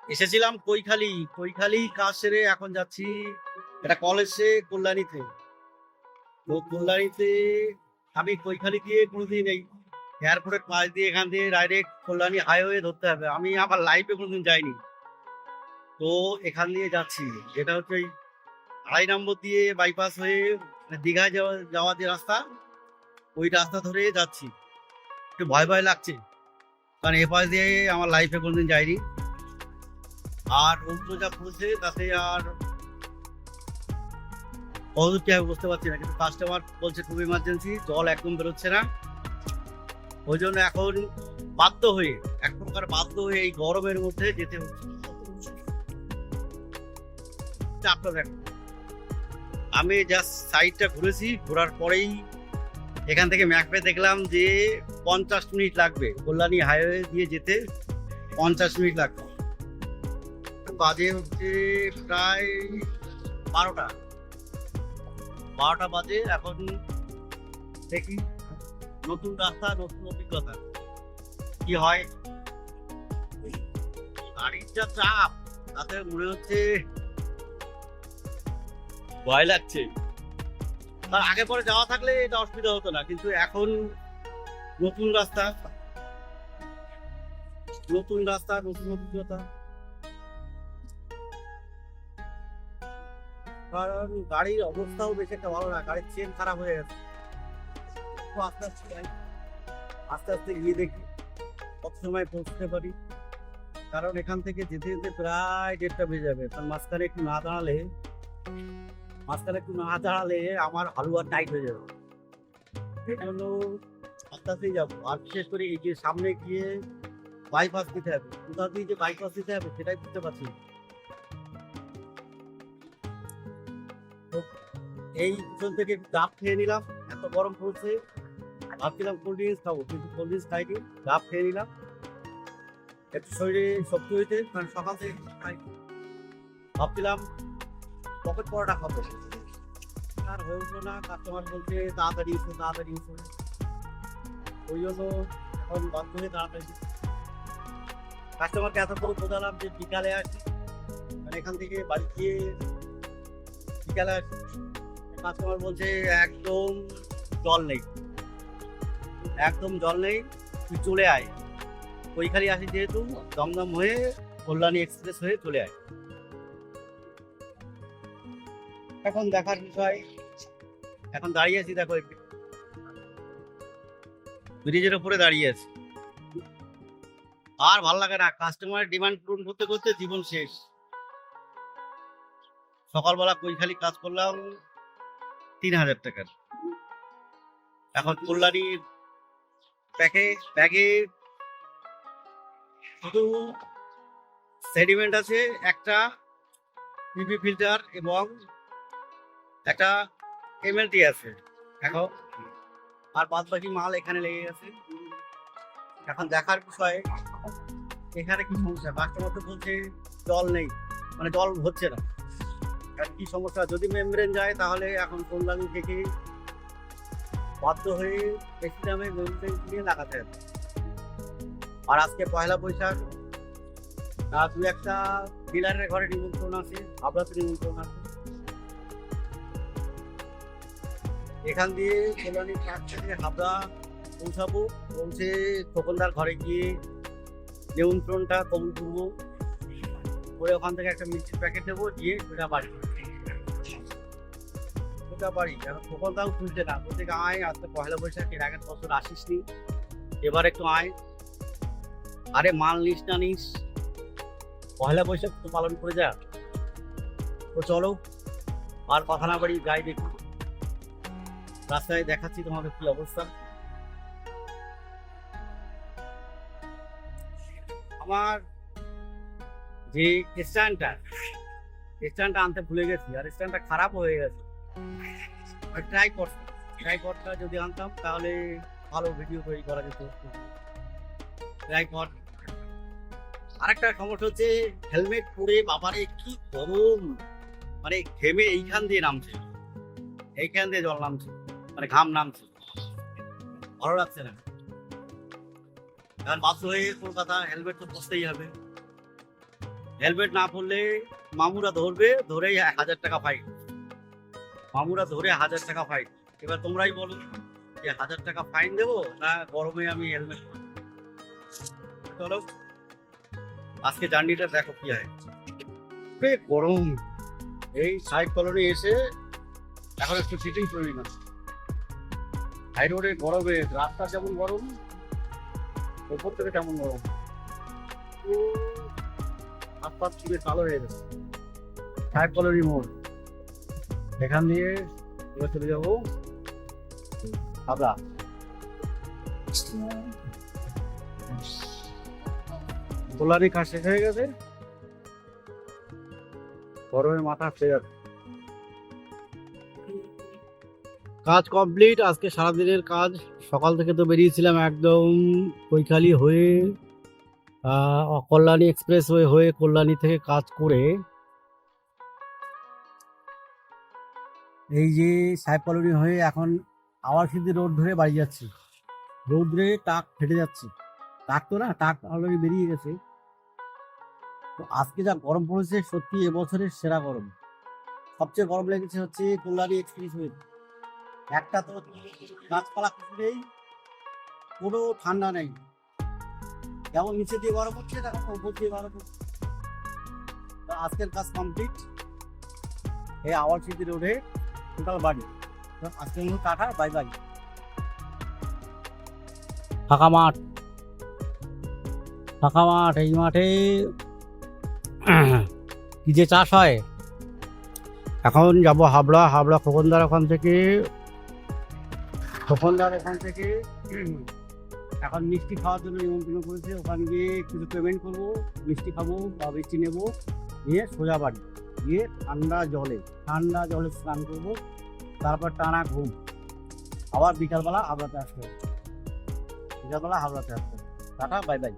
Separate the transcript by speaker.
Speaker 1: এসেছিলাম কৈখালি কাজ সেরে এখন যাচ্ছি একটা কলেজে কল্যাণীতে। তো কল্যাণীতে আমি কৈখালি দিয়ে কোনোদিন এই এয়ারপোর্টের পাশ দিয়ে এখান দিয়ে ডাইরেক্ট কল্যাণী হাইওয়ে ধরতে হবে। আমি আমার লাইফে কোনোদিন যাইনি। তো এখান দিয়ে যাচ্ছি, যেটা হচ্ছে ওই 2.5 নম্বর দিয়ে বাইপাস হয়ে দীঘায় যাওয়ার যে রাস্তা, ওই রাস্তা ধরে যাচ্ছি। একটু ভয় ভয় লাগছে, কারণ এপাশ দিয়ে আমার লাইফে কোনোদিন যাইনি। আর রৌদ্র যা পড়ছে তাতে আর কতদূর কি হবে বুঝতে পারছি না, কিন্তু কাস্টমার বলছে খুব ইমার্জেন্সি, জল একদম বেরোচ্ছে না। ওই জন্য এখন এক প্রকার বাধ্য হয়ে এই গরমের মধ্যে যেতে হচ্ছে। চাপটা দেখো, আমি জাস্ট সাইডটা ঘুরেছি, ঘোরার পরেই এখান থেকে ম্যাপে দেখলাম যে 50 মিনিট লাগবে, কল্যাণী হাইওয়ে দিয়ে যেতে 50 মিনিট লাগবে। বাজে হচ্ছে প্রায় 12টা বাজে এখন। দেখি নতুন রাস্তা, নতুন অভিজ্ঞতা কি হয়। গাড়ির যা চাপ, তাতে মনে হচ্ছে ভয় লাগছে। তার আগে পরে যাওয়া থাকলে এটা অসুবিধা হতো না, কিন্তু এখন নতুন রাস্তা, নতুন অভিজ্ঞতা। কারণ গাড়ির অবস্থাও বেশি একটা ভালো না, গাড়ির চেন খারাপ হয়ে গেছে। আস্তে আস্তে যাই, আস্তে আস্তে গিয়ে দেখি কত সময় পৌঁছতে পারি। কারণ এখান থেকে যেতে যেতে প্রায় 1:30 বেজে যাবে। কারণ মাঝখানে একটু না দাঁড়ালে আমার হালুয়া টাইট হয়ে যাবে। সেই জন্য আস্তে আস্তেই যাবো। আর বিশেষ করে এই যে সামনে গিয়ে বাইপাস দিতে হবে, কোথা দিয়ে যে বাইপাস দিতে হবে সেটাই বুঝতে পারছি না। তো এই পিছন থেকে ডাব খেয়ে নিলাম, এত গরম পড়ছে। ভাবছিলাম কোল্ড ড্রিঙ্কস খাবো, কিন্তু কোল্ড ড্রিঙ্কস খাইনি, ডাব খেয়ে নিলাম একটু শরীরে শক্তি হইতে। কারণ সকাল থেকে ভাবছিলাম পকেট পরোটা খাবো, আর হয়ে উঠলো না। কাস্টমার বলছে তাড়াতাড়ি এসো। ওই জন্য এখন বাধ্য হয়ে তাড়াতাড়ি কাস্টমারকে এত করে বোঝালাম যে বিকালে আসি, মানে এখান থেকে বাড়ি গিয়ে বিকালে আসি। কাস্টমার বলছে একদম জল নেই, তুই চলে আয়। কৈখালি আসি যেহেতু, দমদম হয়ে কল্যাণী এক্সপ্রেস হয়ে চলে আয়। এখন দেখার বিষয়, এখন দাঁড়িয়ে আছি, দেখো ব্রিজের উপরে দাঁড়িয়ে আছি। আর ভাল লাগে না, কাস্টমারের ডিমান্ড পূরণ করতে করতে জীবন শেষ। সকালবেলা কৈখালি কাজ করলাম 3000 টাকার, এখন কল্যাণীর ব্যাগে শুধু সেডিমেন্ট আছে, একটা পিপি ফিল্টার এবং একটা এমএলটি আছে এখন, আর বাদ বাকি মাল এখানে লেগে গেছে। এখন দেখার বিষয় এখানে কি সমস্যা। কাস্টমার তো বলছে জল নেই, মানে জল হচ্ছে না। আর কি সমস্যা, যদি মেমব্রেন যায় তাহলে এখন কল্যাণী থেকে বাধ্য হয়ে বেশি দামে মেমব্রেন কিনে লাগাতে হবে। আর আজকে পয়লা বৈশাখ, দু একটা ডিলারের ঘরে নিমন্ত্রণ আছে, হাবড়াতে নিমন্ত্রণ আছে। এখান দিয়ে কল্যাণীর কাছ থেকে হাবড়া পৌঁছাবো, পৌঁছে খোকনদার ঘরে গিয়ে নিমন্ত্রণটা কবুল করবো, করে ওখান থেকে একটা মিষ্টির প্যাকেট দেবো, দিয়ে সোজা বাড়ি। এখন খোকনদাও খুলছে না, বলছে আয় আজকে পয়লা বৈশাখ, এর আগের বছর আসিস নি, এবার একটু আয়। আরে মাল নিস পয়লা বৈশাখ তো পালন করে যা। তো চলো আর কথা না বাড়ি যাই দেখি, রাস্তায় দেখাচ্ছি তোমাকে কি অবস্থা। আমার যে স্ট্যান্ডটা আনতে ভুলে গেছি, আর স্ট্যান্ডটা খারাপ হয়ে গেছে। ট্রাইপডটা যদি আনতাম তাহলে ভালো ভিডিও তৈরি করা যেত। ট্রাইপড। আরেকটা সমস্যা হচ্ছে হেলমেট পরে বাবারে কি গরম, মানে ঘেমে এইখান দিয়ে জল নামছে, মানে ঘাম নামছে, ভালো লাগছে না। কারণ বাধ্য হয়ে কলকাতা, হেলমেট তো বসতেই হবে। হেলমেট না পরলে মামুরা ধরবে, ধরেই 1000 টাকা ফাইন। মামুরা ধরে 1000 টাকা ফাইন। এবার তোমরাই বলো যে 1000 টাকা ফাইন দেবো না গরমে আমি হেলমেট। চলো আজকে জার্নিটা দেখো কি হয়। গরম, এই সাইড কলোনি এসে এখন একটু সিটিং করি না। হাই রোডে গরমে রাস্তা যেমন গরম, ওপর থেকে তেমন গরম। হাত পাত চুলে কালো হয়ে গেছে। সাইড কলোনি মোড়, এখান দিয়ে এবার চলে যাবো হাবড়া। কল্যাণী কাজ শেষ হয়ে গেছে, গরমে মাথা ফেয়ে যাচ্ছে। কাজ কমপ্লিট। আজকে সারাদিনের কাজ, সকাল থেকে তো বেরিয়েছিলাম একদম কৈখালি হয়ে কল্যাণী এক্সপ্রেস হয়ে কল্যাণী থেকে কাজ করে এই যে সাহেব কলোনি হয়ে এখন আবার সিদ্ধি রোড ধরে বাড়ি যাচ্ছি। রোদ্রে টাক ফেটে যাচ্ছে। টাক তো না, টাক অলরেডি বেরিয়ে গেছে। তো আজকে যা গরম পড়েছে সত্যি এবছরের সেরা গরম। সবচেয়ে গরম লেগেছে হচ্ছে কল্যাণী এক্সপ্রেস ওয়ে। একটা তো গাছপালা কিছু নেই, কোনো ঠান্ডা নেই। যেমন নিচে দিয়ে গরম হচ্ছে তখন উপর দিয়ে গরম হচ্ছে। তো আজকের কাজ কমপ্লিট। এই আওয়ার সিটি রোডে টোটাল বাড়ি। তো আজকের মতো টাটা, বাই বাই। ফাঁকা মাঠ, ফাঁকা মাঠ। এই মাঠে কি যে চাষ হয়। এখন যাব হাবড়া। হাবড়া খোকনদার ওখান থেকে এখন মিষ্টি খাওয়ার জন্য নিমন্ত্রণ করেছে। ওখানে গিয়ে কিছু পেমেন্ট করবো, মিষ্টি খাবো বা মিষ্টি নেবো, নিয়ে সোজা বাড়ি গিয়ে ঠান্ডা জলে স্নান করবো। তারপর টানা ঘুম। আবার বিকালবেলা হাবড়াতে আসবে। Tata, bye bye.